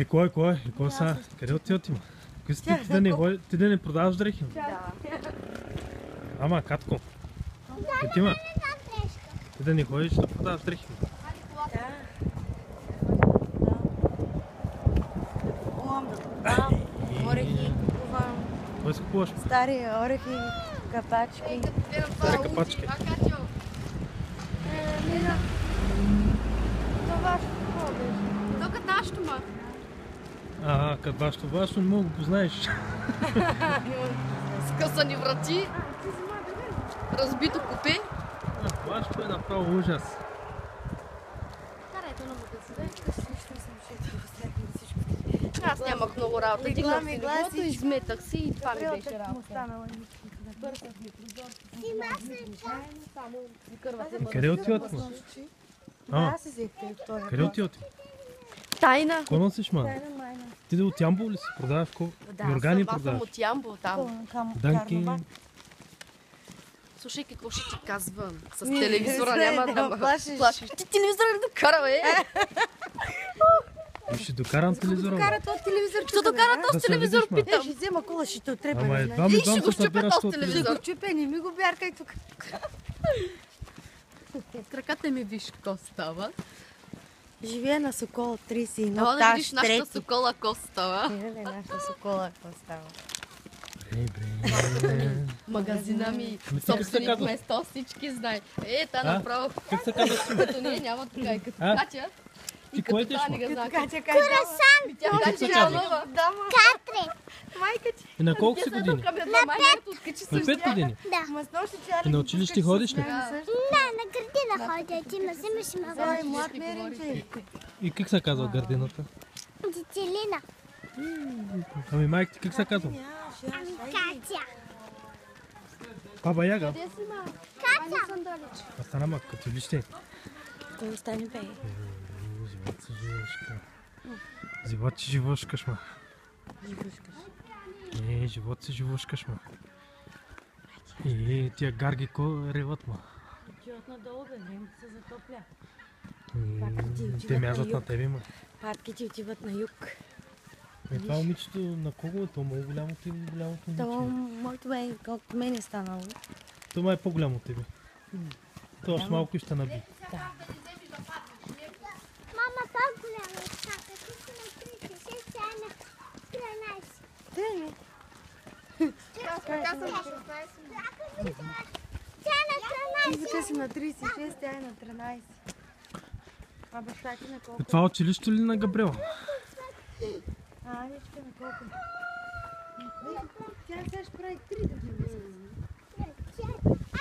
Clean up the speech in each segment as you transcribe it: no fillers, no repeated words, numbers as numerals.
Кой? Кой са? Къде отиват има? Ти да не продаваш дрехи? Да. Ама, Катко. Ти да не ходиш да продаваш дрехи? Да. Купувам, да продавам. Орехи купувам. Кой си купуваш? Стари орехи, капачки. Стари капачки. Това ще ходиш. Тук нашето ма. Като вашето не мога го познаеш. Скъсани врати. Разбито купе. Вашето е направо ужас. Карайте на магазина. Аз нямах много работа. Дигнах си леглото, изметах си и това ми беше работа. Къде отиват му? Къде отиват? Тайна. Кой носиш, ман? Ти да от Ямбол ли си? Продаваш органи продаваш? Аз съм от Ямбол там. Данки. Слушай, какво ще ти казвам? С телевизора няма да ме плашиш. Ти телевизора не докара, бе! Ще докарам телевизора. Ще докара този телевизор, питам. Ще взема кола, ще те отреба. Ама едва ми ще го щупя този телевизор. Ще го чупя, не ми го бяркай тук. С краката ми виж какво става. Живея на Сокола 31, Да таж видиш нашата трети. Сокола какво става. Не, нашата Сокола какво става. Магазина ми, как се собственик казва? место, всички знае. Та направо. Как се казва си? Като ние няма така и като Катя. И кой като ти това ще? не го знае. Катя, кай дама. Тя как Катя се няма казва? нова. Катри. Майка ти. И на колко си години? На 5. На 5 години? Ма с нощи тя И на училище ходиш ли? Да, на градина ходя, ти ме вземеш и ме Ай, водиш. млад меренче. И как се казва гардината? Дителина. Ами майка ти как се казва? Катя. Баба Яга. Катя. А стана ма като лище. Той остане бе. Живот си живошка. Живот си живошкаш, ма. Живот си живошкаш, ма. Тия гарги ко реват, ма. Отиват надолу, бе, време се затопля. Те мязат на тебе, ма. Патките отиват на юг. Това момичето на кого е? То много голямото или голямото Това момиче? моето бе, колкото мен е станало. Това е по-голямо от тебе. То още малко и ще наби. Мама, по-голяма е чака. Ти си на 36, тя е на 13. Трени. Тя е на 13. Ти вика си на 36, тя е на 13. А баща ти на колко? Това училище ли на Габриела? Анечка на колко? Тя сега ще прави 3 години.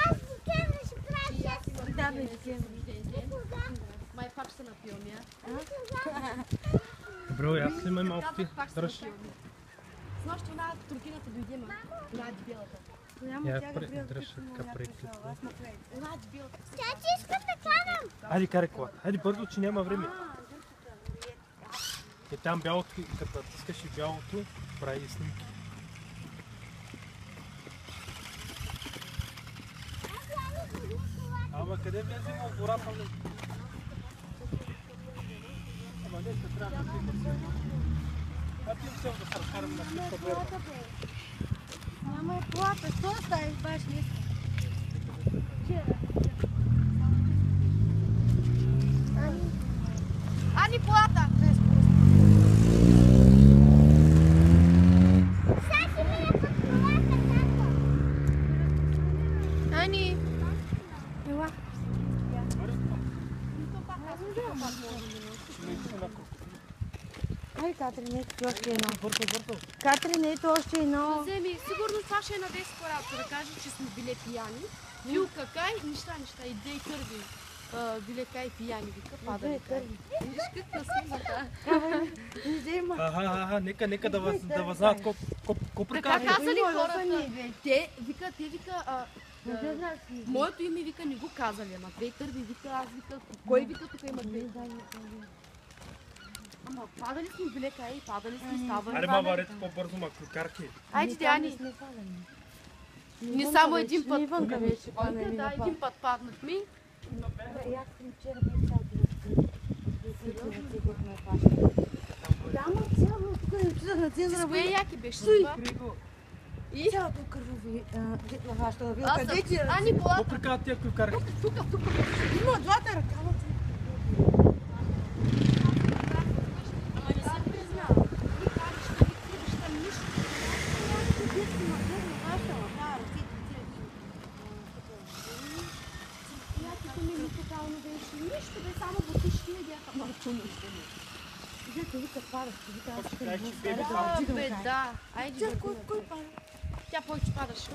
Аз декември ще правя 6. Да, бе, декември. Май пак се напивам я. Габриела, аз ли ме малко ти? Дръж. С нощи една туркината дойде, ма. Една дебелата. Голямо Я тя пред- Габриел дръж късно така му пред някаква клипа. сала. Аз му правя. Една дебелата. Тя ти искам да карам. Хайде, карай колата. Хайде бързо, че няма време. И там бялото, като натискаш и бялото, прави снимки. Ама къде влезем в гората? Ама днеска трябва да си А ти взел да се разкарам на всичко верно. Няма е колата. Що оставиш баш не? Ани плата! Ани! Ела. Ай, Катрин, ето още едно. Катрин, ето още едно. Вземи, сигурно това ще е на деско работа, да каже, че сме били пияни. Бил какай, неща, идеи търви. Били кай пияни, вика, падали. Виж какво снимата. Нека да възнаят ко Така прекарва. казали хората. Те вика, моето име вика не го казали, ама две търви вика, аз вика, кой вика тук има две? Ама падали сме били кай, падали сме, ставали. Аре, баба, ред по-бързо, ма клюкарки. Айде, Ани. Не само един път. Иванка беше паднали Да, на един път паднат ми. Аз съм вчера бе цял ден. Да, ма на цензура. С кое яки беше това? И? Цялото кървови на вашата вилка. Аз съм... Къде ти А, Николата. Какво прикават тия, които карат? Тук. има двата ръкава. Ама не съм признала. Ти кажеш, ще ви криваш там нищо. Яките ми тотално беше нищо, бе, само бутишки не бяха пълчуни. Дето вика падаш, вика аз ще Кажи, не че бебе Да, бе, да. Айде, бе, кой пада? тя повече падаше.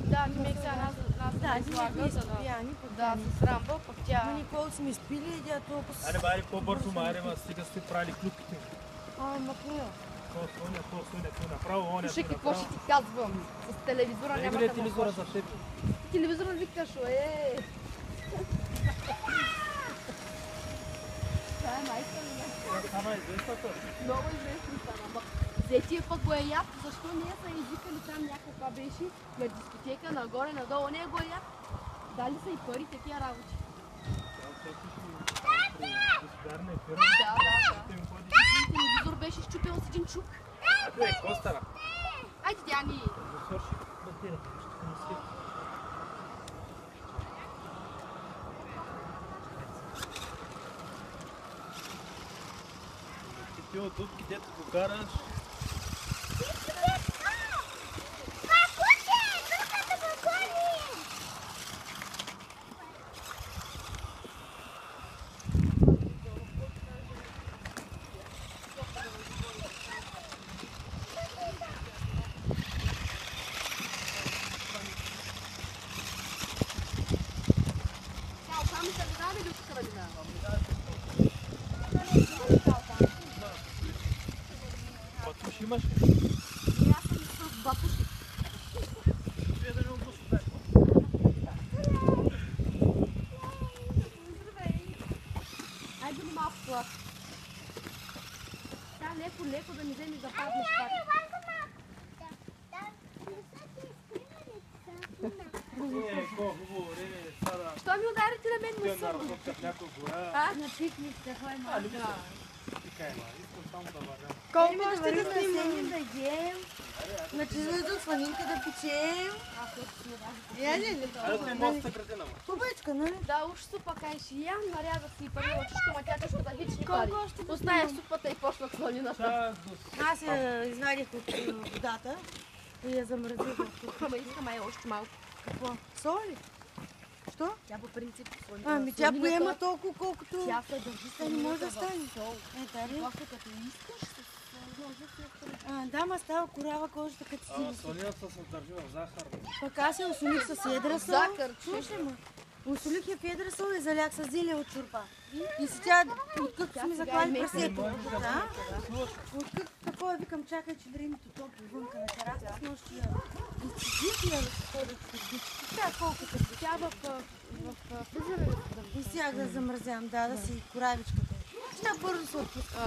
Да, ти ме сега нас Да, не слага, за да... пияни, Да, с рамба, пък тя... Ама Никол сме спили и тя толкова... Аре, байде по-бързо, майде, ма стига сте правили клюките. Ама коя? То направо, оня, Слушай, какво ще ти казвам? С телевизора Не няма бъде да телевизора за теб. Телевизора викаш, Това е майка ми. Ама известната. Много известни стана. Ама Зетия пък го е яд, защо не са извикали там някаква беше на дискотека, нагоре, надолу, не го е яд. Дали са и пари, такива работи. Да. Телевизор беше щупен с един чук. Какво стана? Айде, Дяни! Ти от дупки, дето го караш. Батуш имаш ли? Аз съм с батуши. Айде ли малко плат. Сега леко да не вземеш да паднеш пак. Хубаво време, сада. Що ми ударите на мен Тя мусъл? наработка в някоя гора. На пикник ще ходим. Тикай, ма, искам само да вървям. Колко още да седнем да ядем? Значи за сванинка да печем. Айде те моста градина, ма. Хубавичка, нали? Да, уж супа кайши я, нарязах си пари очишко, ма тя чешко да хични пари. Колко още да Оставях супата и почнах слонината. Чак до... Аз я извадих от водата и я замразих в тук. Ама искам още малко. Какво? Соли? Що? Тя по принцип слони. Ами тя поема толкова, колкото... Тя се държи Тя не може да стане. Дали? После като искаш, Да, ма става корава кожата като си. Слонината се държи в захар. Пък аз я осолих с едра сол. Захар, Слушай ма. Осолих я в едра сол и заляк с зеле от чурпа. И си тя, откъдето сме заклали прасето. Да? Откъдето такова викам, чакай, че времето топло вънка на тераса, с нощи я изцедих и я ходих с сърдички. Тя колкото тя в фризера. и сега да замразявам, да си коравичката. Тя бързо се отпуска.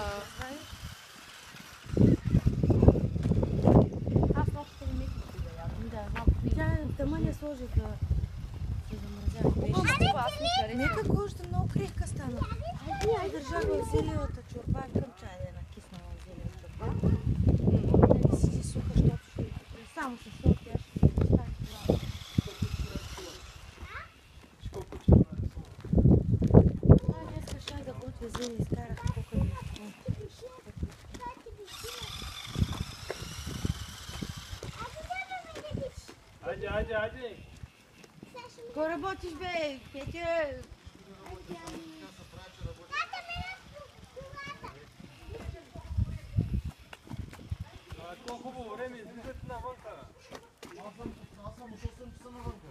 Аз нощта не мисля да ядам. Да, тя тъмън я сложих да се замразява. Нека кожата много крехка стана. Айде, държах в зелевата чорба, към чай да е накиснала зелева чорба. Да не си суха, защото ще само с сол тя ще остане. Днеска ще да готвя зеле, изкарах колко ми. Айде. Кой работиш, бе? Петя? Какво хубаво време, излизате навънка. Аз съм ушъл 8 часа навънка.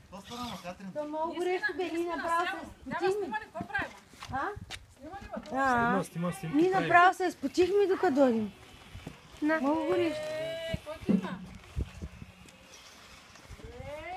Това стана, ма, Катрин. То много горещо, бе, ние направо се спотихме. Снима, Ние направо се спотихме докато дойдем. Много горещо.